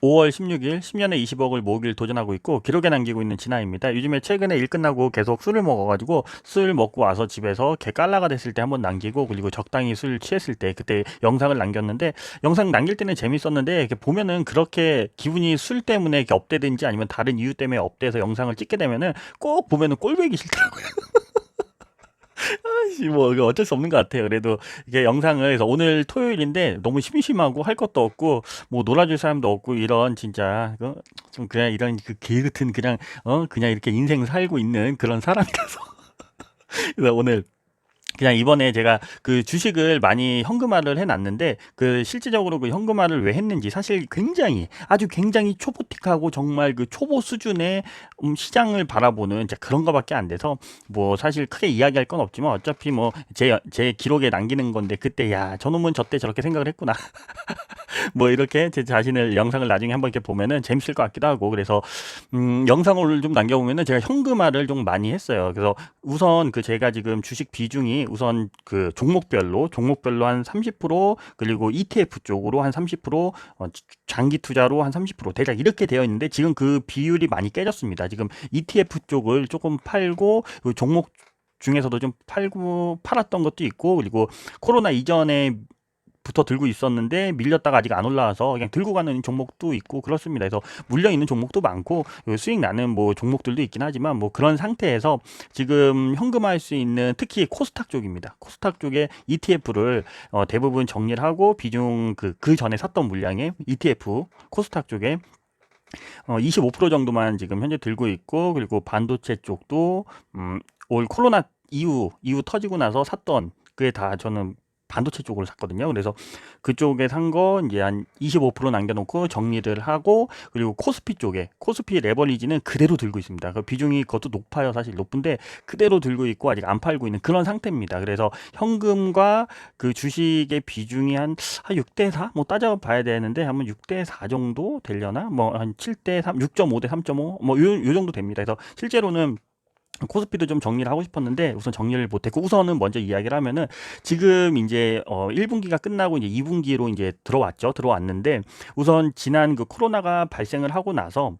5월 16일 10년에 20억을 모으기를 도전하고 있고 기록에 남기고 있는 진아입니다. 요즘에 최근에 일 끝나고 계속 술을 먹어가지고 술 먹고 와서 집에서 개 깔라가 됐을 때 한번 남기고 그리고 적당히 술 취했을 때 그때 영상을 남겼는데 영상 남길 때는 재밌었는데 이렇게 보면은 그렇게 기분이 술 때문에 이렇게 업되든지 아니면 다른 이유 때문에 업돼서 영상을 찍게 되면은 꼭 보면은 꼴보기 싫더라고요. 뭐 이거 어쩔 수 없는 것 같아요. 그래도 이게 영상을 해서 오늘 토요일인데 너무 심심하고 할 것도 없고 뭐 놀아줄 사람도 없고 이런 진짜 좀 그냥 이런 그 개 같은 그냥 그냥 이렇게 인생 살고 있는 그런 사람이라서 그래서 오늘 그냥 이번에 제가 그 주식을 많이 현금화를 해놨는데 그 실질적으로 그 현금화를 왜 했는지 사실 굉장히 아주 굉장히 초보틱하고 정말 그 초보 수준의 시장을 바라보는 이제 그런 거밖에 안 돼서 뭐 사실 크게 이야기할 건 없지만 어차피 뭐 제 기록에 남기는 건데 그때 야 저놈은 저때 저렇게 생각을 했구나 뭐 이렇게 제 자신을 영상을 나중에 한번 이렇게 보면은 재밌을 것 같기도 하고 그래서 영상을 좀 남겨보면은 제가 현금화를 좀 많이 했어요. 그래서 우선 그 제가 지금 주식 비중이 우선 그 종목별로 한 30% 그리고 ETF 쪽으로 한 30% 장기 투자로 한 30% 대략 이렇게 되어 있는데 지금 그 비율이 많이 깨졌습니다. 지금 ETF 쪽을 조금 팔고 그 종목 중에서도 좀 팔고 팔았던 것도 있고 그리고 코로나 이전에 부터 들고 있었는데 밀렸다가 아직 안 올라와서 그냥 들고 가는 종목도 있고 그렇습니다. 그래서 물려 있는 종목도 많고 수익 나는 뭐 종목들도 있긴 하지만 뭐 그런 상태에서 지금 현금화할 수 있는 특히 코스닥 쪽입니다. 코스닥 쪽에 ETF를 대부분 정리를 하고 비중 그 전에 샀던 물량의 ETF 코스닥 쪽에 25% 정도만 지금 현재 들고 있고 그리고 반도체 쪽도 올 코로나 이후 터지고 나서 샀던 그게 다 저는 반도체 쪽으로 샀거든요. 그래서 그쪽에 산 거 이제 한 25% 남겨놓고 정리를 하고 그리고 코스피 레버리지는 그대로 들고 있습니다. 그 비중이 그것도 높아요. 사실 높은데 그대로 들고 있고 아직 안 팔고 있는 그런 상태입니다. 그래서 현금과 그 주식의 비중이 한 6대 4? 뭐 따져봐야 되는데 한번 6대 4 정도 되려나? 뭐 한 7대 3, 6.5대 3.5? 뭐 요 정도 됩니다. 그래서 실제로는 코스피도 좀 정리를 하고 싶었는데 우선 정리를 못했고 우선은 먼저 이야기를 하면은 지금 이제 1분기가 끝나고 이제 2분기로 이제 들어왔는데 우선 지난 그 코로나가 발생을 하고 나서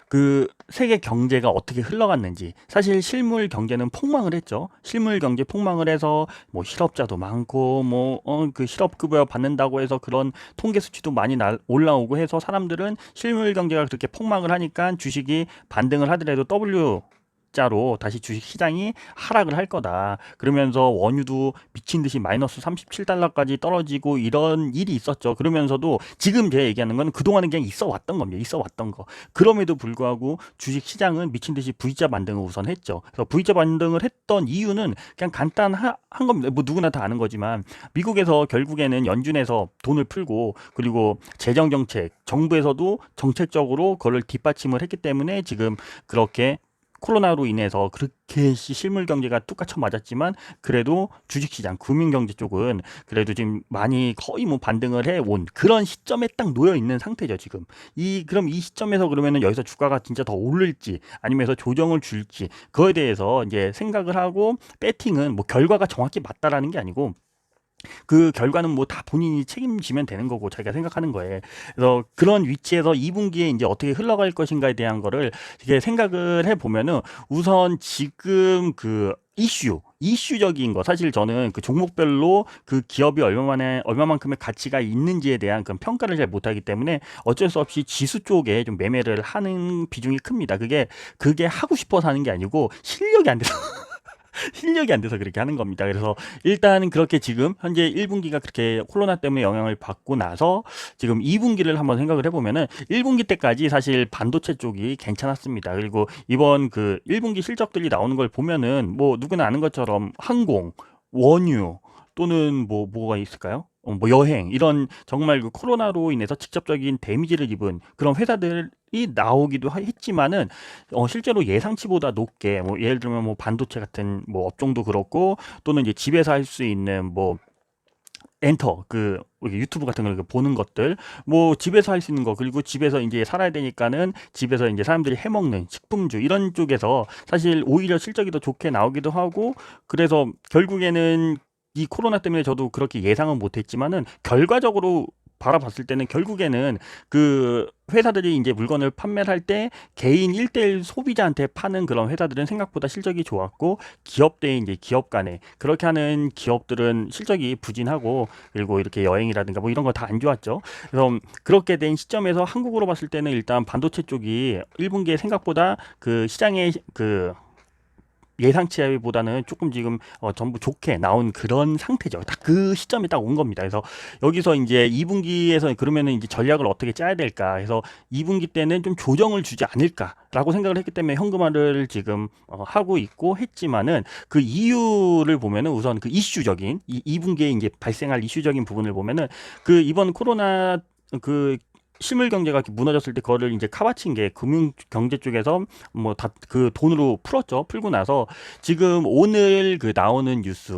그 세계 경제가 어떻게 흘러갔는지 사실 실물 경제는 폭망을 했죠. 실물 경제 폭망을 해서 뭐 실업자도 많고 뭐 그 실업급여 받는다고 해서 그런 통계 수치도 많이 올라오고 해서 사람들은 실물 경제가 그렇게 폭망을 하니까 주식이 반등을 하더라도 자로 다시 주식 시장이 하락을 할 거다. 그러면서 원유도 미친 듯이 마이너스 37달러까지 떨어지고 이런 일이 있었죠. 그러면서도 지금 제가 얘기하는 건 그동안은 그냥 있어 왔던 겁니다. 있어 왔던 거. 그럼에도 불구하고 주식 시장은 미친 듯이 V자 반등을 우선 했죠. 그래서 V자 반등을 했던 이유는 그냥 간단한 겁니다. 뭐 누구나 다 아는 거지만 미국에서 결국에는 연준에서 돈을 풀고 그리고 재정 정책, 정부에서도 정책적으로 그걸 뒷받침을 했기 때문에 지금 그렇게 코로나로 인해서 그렇게 실물 경제가 뚝 맞았지만 그래도 주식시장, 금융경제 쪽은 그래도 지금 많이 거의 뭐 반등을 해온 그런 시점에 딱 놓여 있는 상태죠, 지금. 그럼 이 시점에서 그러면은 여기서 주가가 진짜 더 오를지 아니면 서 조정을 줄지 그거에 대해서 이제 생각을 하고 배팅은 뭐 결과가 정확히 맞다라는 게 아니고 그 결과는 뭐 다 본인이 책임지면 되는 거고 자기가 생각하는 거예요. 그래서 그런 위치에서 2분기에 이제 어떻게 흘러갈 것인가에 대한 거를 이게 생각을 해 보면은 우선 지금 그 이슈적인 거 사실 저는 그 종목별로 그 기업이 얼마만큼의 가치가 있는지에 대한 그런 평가를 잘 못하기 때문에 어쩔 수 없이 지수 쪽에 좀 매매를 하는 비중이 큽니다. 그게 하고 싶어서 하는 게 아니고 실력이 안 돼서 실력이 안 돼서 그렇게 하는 겁니다. 그래서 일단 그렇게 지금 현재 1분기가 그렇게 코로나 때문에 영향을 받고 나서 지금 2분기를 한번 생각을 해보면은 1분기 때까지 사실 반도체 쪽이 괜찮았습니다. 그리고 이번 그 1분기 실적들이 나오는 걸 보면은 뭐 누구나 아는 것처럼 항공, 원유 또는 뭐가 있을까요? 뭐 여행 이런 정말 그 코로나로 인해서 직접적인 데미지를 입은 그런 회사들이 나오기도 했지만은 실제로 예상치보다 높게 뭐 예를 들면 뭐 반도체 같은 뭐 업종도 그렇고 또는 이제 집에서 할 수 있는 뭐 엔터 이렇게 유튜브 같은 걸 보는 것들 뭐 집에서 할 수 있는 거 그리고 집에서 이제 살아야 되니까는 집에서 이제 사람들이 해먹는 식품주 이런 쪽에서 사실 오히려 실적이 더 좋게 나오기도 하고 그래서 결국에는 이 코로나 때문에 저도 그렇게 예상은 못했지만은 결과적으로 바라봤을 때는 결국에는 그 회사들이 이제 물건을 판매를 할 때 개인 1대1 소비자한테 파는 그런 회사들은 생각보다 실적이 좋았고 기업 대 이제 기업 간에 그렇게 하는 기업들은 실적이 부진하고 그리고 이렇게 여행이라든가 뭐 이런 거 다 안 좋았죠. 그래서 그렇게 된 시점에서 한국으로 봤을 때는 일단 반도체 쪽이 1분기에 생각보다 그 시장의 그 예상치보다는 조금 지금 전부 좋게 나온 그런 상태죠. 딱 그 시점에 딱 온 겁니다. 그래서 여기서 이제 2분기에서 그러면은 이제 전략을 어떻게 짜야 될까? 해서 2분기 때는 좀 조정을 주지 않을까라고 생각을 했기 때문에 현금화를 지금 하고 있고 했지만은 그 이유를 보면은 우선 그 이슈적인 2분기에 이제 발생할 이슈적인 부분을 보면은 그 이번 코로나 그 실물 경제가 이렇게 무너졌을 때 그거를 이제 카바친 게 금융 경제 쪽에서 뭐 다 그 돈으로 풀었죠. 풀고 나서 지금 오늘 그 나오는 뉴스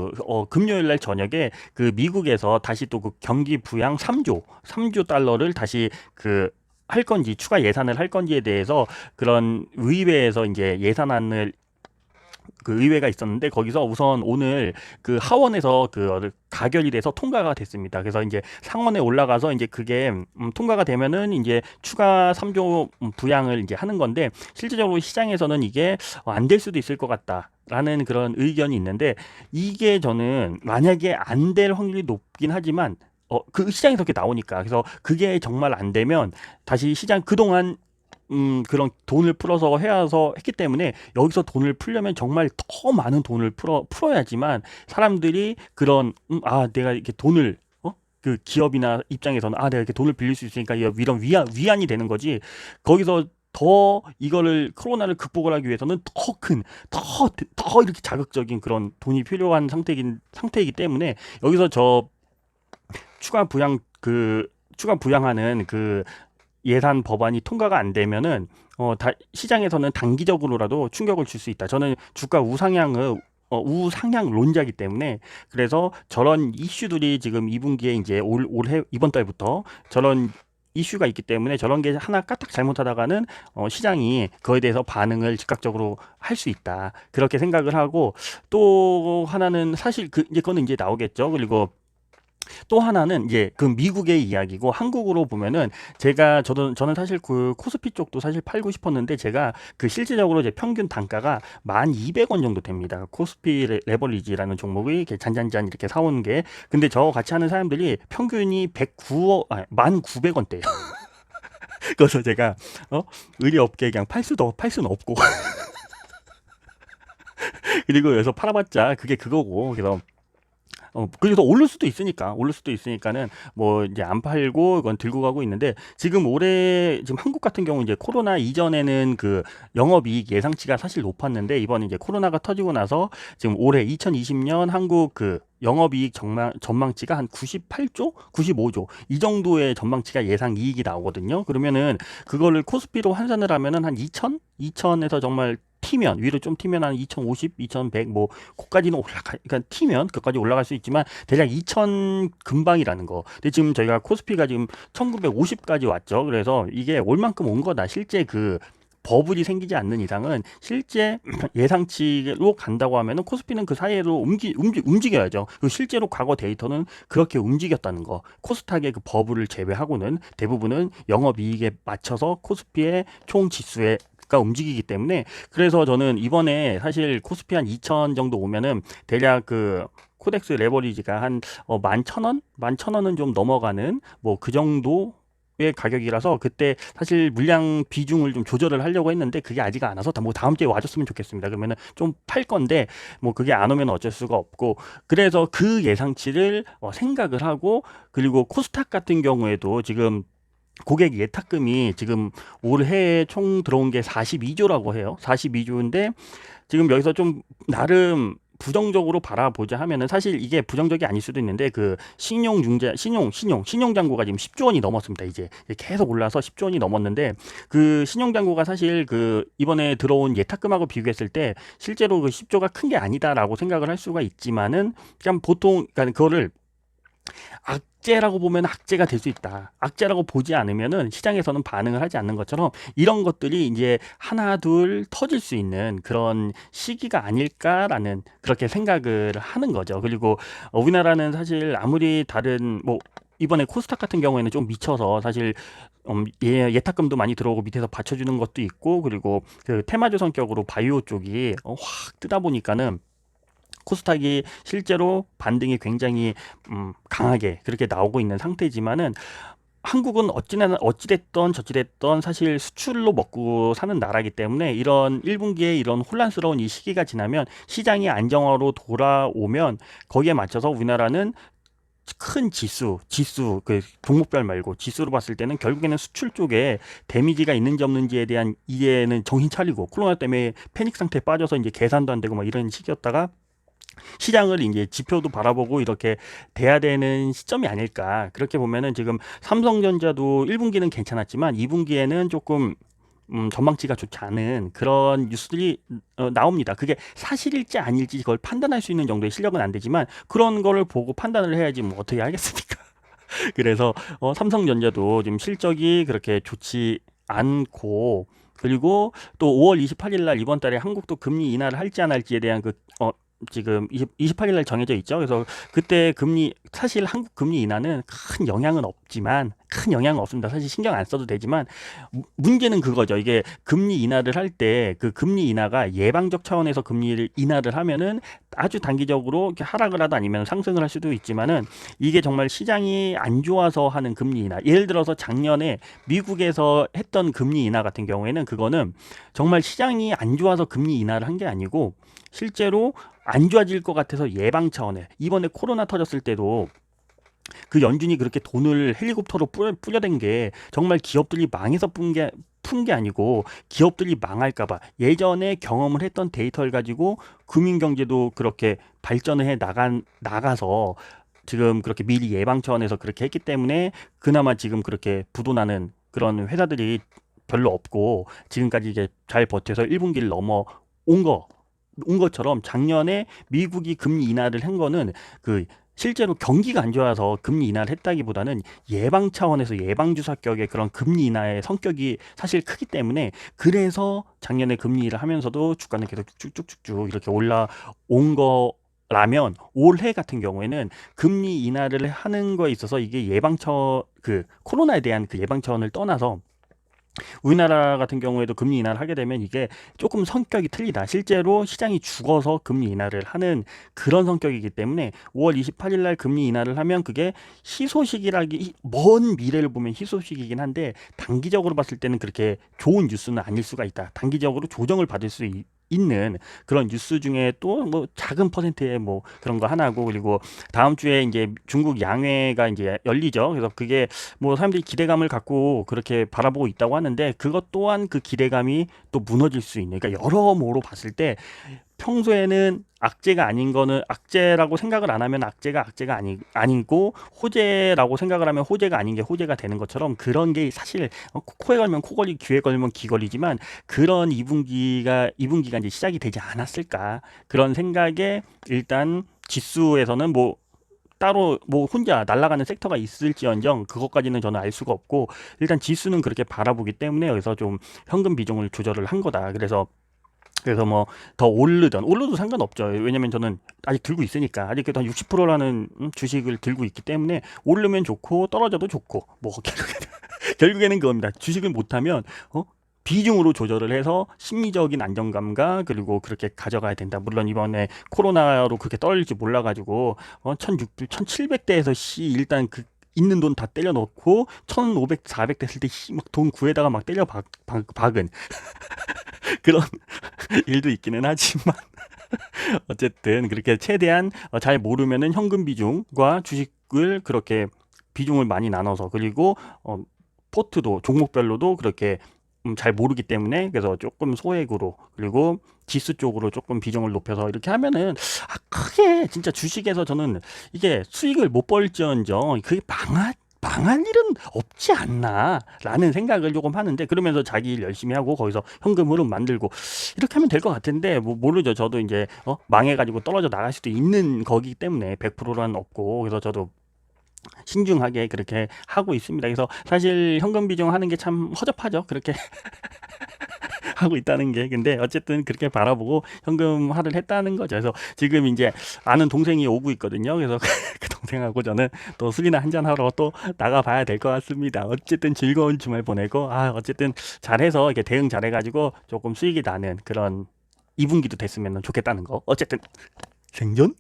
금요일 날 저녁에 그 미국에서 다시 또 그 경기 부양 3조 달러를 다시 그 할 건지 추가 예산을 할 건지에 대해서 그런 의회에서 이제 예산안을 그 의회가 있었는데 거기서 우선 오늘 그 하원에서 그 가결이 돼서 통과가 됐습니다. 그래서 이제 상원에 올라가서 이제 그게 통과가 되면은 이제 추가 3조 부양을 이제 하는 건데 실질적으로 시장에서는 이게 안 될 수도 있을 것 같다. 라는 그런 의견이 있는데 이게 저는 만약에 안 될 확률이 높긴 하지만 그 시장에서 그렇게 나오니까 그래서 그게 정말 안 되면 다시 시장 그동안 그런 돈을 풀어서 해서 했기 때문에 여기서 돈을 풀려면 정말 더 많은 돈을 풀어야지만 사람들이 그런 내가 이렇게 돈을 그 기업이나 입장에서는 내가 이렇게 돈을 빌릴 수 있으니까 이런 위안이 되는 거지. 거기서 더 이거를 코로나를 극복을 하기 위해서는 더 큰, 더 이렇게 자극적인 그런 돈이 필요한 상태이기 때문에 여기서 저 추가 부양 추가 부양하는 그 예산 법안이 통과가 안 되면은 시장에서는 단기적으로라도 충격을 줄 수 있다. 저는 주가 우상향론자이기 때문에 그래서 저런 이슈들이 지금 2분기에 이제 올해 이번 달부터 저런 이슈가 있기 때문에 저런 게 하나 까딱 잘못하다가는 시장이 그거에 대해서 반응을 즉각적으로 할 수 있다. 그렇게 생각을 하고 또 하나는 사실 이제 그거는 이제 나오겠죠. 그리고 또 하나는 이제 그 미국의 이야기고 한국으로 보면은 저는 사실 그 코스피 쪽도 사실 팔고 싶었는데 제가 그 실질적으로 제 평균 단가가 1,200원 정도 됩니다. 코스피 레버리지라는 종목이 이렇게 잔잔잔 이렇게 사온 게 근데 저 같이 하는 사람들이 평균이 1,900원대예요. 그래서 제가 의리 없게 그냥 팔 수는 없고 그리고 여기서 팔아봤자 그게 그거고 그래서 그래서 오를 수도 있으니까는 뭐 이제 안 팔고 이건 들고 가고 있는데 지금 올해 지금 한국 같은 경우 이제 코로나 이전에는 그 영업이익 예상치가 사실 높았는데 이번에 이제 코로나가 터지고 나서 지금 올해 2020년 한국 그 영업이익 전망치가 한 98조, 95조 이 정도의 전망치가 예상 이익이 나오거든요. 그러면은 그거를 코스피로 환산을 하면은 한 2천에서 정말 위로 좀 튀면 한 2050, 2100, 뭐, 거까지는 그러니까 튀면 그까지 올라갈 수 있지만, 대략 2000 근방이라는 거. 근데 지금 저희가 코스피가 지금 1950까지 왔죠. 그래서 이게 올 만큼 온 거다. 실제 그, 버블이 생기지 않는 이상은 실제 예상치로 간다고 하면은 코스피는 그 사이로 움직여야죠. 그리고 실제로 과거 데이터는 그렇게 움직였다는 거. 코스닥의 그 버블을 제외하고는 대부분은 영업이익에 맞춰서 코스피의 총 지수에 가 움직이기 때문에 그래서 저는 이번에 사실 코스피 한 2천 정도 오면은 대략 그 코덱스 레버리지가 한 11,000원? 11,000원은 좀 넘어가는 뭐 그 정도의 가격이라서 그때 사실 물량 비중을 좀 조절을 하려고 했는데 그게 아직 안 와서 뭐 다음 주에 와줬으면 좋겠습니다. 그러면은 좀 팔 건데 뭐 그게 안 오면 어쩔 수가 없고 그래서 그 예상치를 생각을 하고 그리고 코스닥 같은 경우에도 지금 고객 예탁금이 지금 올해 총 들어온 게 42조라고 해요. 42조인데 지금 여기서 좀 나름 부정적으로 바라보자 하면은 사실 이게 부정적이 아닐 수도 있는데 그 신용잔고가 지금 10조 원이 넘었습니다. 이제 계속 올라서 10조 원이 넘었는데 그 신용잔고가 사실 그 이번에 들어온 예탁금하고 비교했을 때 실제로 그 10조가 큰 게 아니다라고 생각을 할 수가 있지만은 그냥 보통 그러니까 그거를 악재라고 보면 악재가 될 수 있다. 악재라고 보지 않으면은 시장에서는 반응을 하지 않는 것처럼 이런 것들이 이제 하나 둘 터질 수 있는 그런 시기가 아닐까라는 그렇게 생각을 하는 거죠. 그리고 우리나라는 사실 아무리 다른 뭐 이번에 코스닥 같은 경우에는 좀 미쳐서 사실 예탁금도 많이 들어오고 밑에서 받쳐주는 것도 있고, 그리고 그 테마주 성격으로 바이오 쪽이 확 뜨다 보니까는 코스닥이 실제로 반등이 굉장히 강하게 그렇게 나오고 있는 상태지만은, 한국은 어찌됐던 저찌됐던 사실 수출로 먹고 사는 나라이기 때문에 이런 1분기에 이런 혼란스러운 이 시기가 지나면, 시장이 안정화로 돌아오면 거기에 맞춰서 우리나라는 큰 지수 그 종목별 말고 지수로 봤을 때는 결국에는 수출 쪽에 데미지가 있는지 없는지에 대한 이해는 정신 차리고, 코로나 때문에 패닉 상태에 빠져서 이제 계산도 안 되고 막 이런 시기였다가 시장을 이제 지표도 바라보고 이렇게 돼야 되는 시점이 아닐까. 그렇게 보면은 지금 삼성전자도 1분기는 괜찮았지만 2분기에는 조금 전망치가 좋지 않은 그런 뉴스들이 나옵니다. 그게 사실일지 아닐지 그걸 판단할 수 있는 정도의 실력은 안 되지만, 그런 거를 보고 판단을 해야지 뭐 어떻게 알겠습니까? 그래서 삼성전자도 지금 실적이 그렇게 좋지 않고, 그리고 또 5월 28일 날 이번 달에 한국도 금리 인하를 할지 안 할지에 대한 지금 28일 날 정해져 있죠. 그래서 그때 금리, 사실 한국 금리 인하는 큰 영향은 없지만, 큰 영향은 없습니다. 사실 신경 안 써도 되지만, 문제는 그거죠. 이게 금리 인하를 할 때 그 금리 인하가 예방적 차원에서 금리를 인하를 하면은 아주 단기적으로 이렇게 하락을 하다 아니면 상승을 할 수도 있지만은, 이게 정말 시장이 안 좋아서 하는 금리 인하, 예를 들어서 작년에 미국에서 했던 금리 인하 같은 경우에는 그거는 정말 시장이 안 좋아서 금리 인하를 한 게 아니고, 실제로 안 좋아질 것 같아서 예방 차원에, 이번에 코로나 터졌을 때도 그 연준이 그렇게 돈을 헬리콥터로 뿌려댄 게 정말 기업들이 망해서 푼 게 아니고, 기업들이 망할까봐 예전에 경험을 했던 데이터를 가지고 금융경제도 그렇게 발전을 나가서 지금 그렇게 미리 예방 차원에서 그렇게 했기 때문에 그나마 지금 그렇게 부도나는 그런 회사들이 별로 없고, 지금까지 이제 잘 버텨서 1분기를 온 것처럼, 작년에 미국이 금리 인하를 한 거는 그 실제로 경기가 안 좋아서 금리 인하를 했다기보다는 예방 차원에서 예방주사격의 그런 금리 인하의 성격이 사실 크기 때문에, 그래서 작년에 금리 인하를 하면서도 주가는 계속 쭉쭉쭉쭉 이렇게 올라온 거라면, 올해 같은 경우에는 금리 인하를 하는 거에 있어서 이게 그 코로나에 대한 그 예방 차원을 떠나서, 우리나라 같은 경우에도 금리 인하를 하게 되면 이게 조금 성격이 틀리다. 실제로 시장이 죽어서 금리 인하를 하는 그런 성격이기 때문에, 5월 28일 날 금리 인하를 하면 그게 먼 미래를 보면 희소식이긴 한데, 단기적으로 봤을 때는 그렇게 좋은 뉴스는 아닐 수가 있다. 단기적으로 조정을 받을 수 있는 그런 뉴스 중에 또 뭐 작은 퍼센트의 뭐 그런 거 하나고, 그리고 다음 주에 이제 중국 양회가 이제 열리죠. 그래서 그게 뭐 사람들이 기대감을 갖고 그렇게 바라보고 있다고 하는데, 그것 또한 그 기대감이 또 무너질 수 있는, 그러니까 여러모로 봤을 때 평소에는 악재가 아닌 거는 악재라고 생각을 안 하면 악재가 아니고, 호재라고 생각을 하면 호재가 아닌 게 호재가 되는 것처럼, 그런 게 사실 코에 걸면 코걸리, 귀에 걸면 귀걸리지만, 그런 2분기가 이제 시작이 되지 않았을까, 그런 생각에, 일단 지수에서는 뭐 따로 뭐 혼자 날아가는 섹터가 있을지언정 그것까지는 저는 알 수가 없고, 일단 지수는 그렇게 바라보기 때문에 여기서 좀 현금 비중을 조절을 한 거다. 그래서 뭐 더 올려도 상관없죠. 왜냐면 저는 아직 들고 있으니까, 아직 그래도 한 60%라는 주식을 들고 있기 때문에, 오르면 좋고 떨어져도 좋고, 뭐 결국에는 그겁니다. 주식을 못하면 비중으로 조절을 해서 심리적인 안정감과, 그리고 그렇게 가져가야 된다. 물론 이번에 코로나로 그렇게 떨어질지 몰라가지고 1600, 1700대에서 일단 그 있는 돈 다 때려 넣고 1500, 400 됐을 때 막 돈 구해다가 막 때려 박은 그런 일도 있기는 하지만, 어쨌든 그렇게 최대한 잘 모르면은 현금 비중과 주식을 그렇게 비중을 많이 나눠서, 그리고 포트도 종목별로도 그렇게 잘 모르기 때문에, 그래서 조금 소액으로, 그리고 지수 쪽으로 조금 비중을 높여서 이렇게 하면은, 크게 진짜 주식에서 저는 이게 수익을 못 벌지언정 그게 망할 일은 없지 않나라는 생각을 조금 하는데, 그러면서 자기 일 열심히 하고 거기서 현금 흐름 만들고 이렇게 하면 될 것 같은데, 뭐 모르죠. 저도 이제 망해가지고 떨어져 나갈 수도 있는 거기 때문에 100%란 없고, 그래서 저도 신중하게 그렇게 하고 있습니다. 그래서 사실 현금 비중 하는 게 참 허접하죠. 그렇게 하고 있다는 게. 근데 어쨌든 그렇게 바라보고 현금화를 했다는 거죠. 그래서 지금 이제 아는 동생이 오고 있거든요. 그래서 그 동생하고 저는 또 술이나 한잔 하러 또 나가봐야 될 것 같습니다. 어쨌든 즐거운 주말 보내고, 어쨌든 잘해서 이렇게 대응 잘해가지고 조금 수익이 나는 그런 2분기도 됐으면 좋겠다는 거. 어쨌든 생존?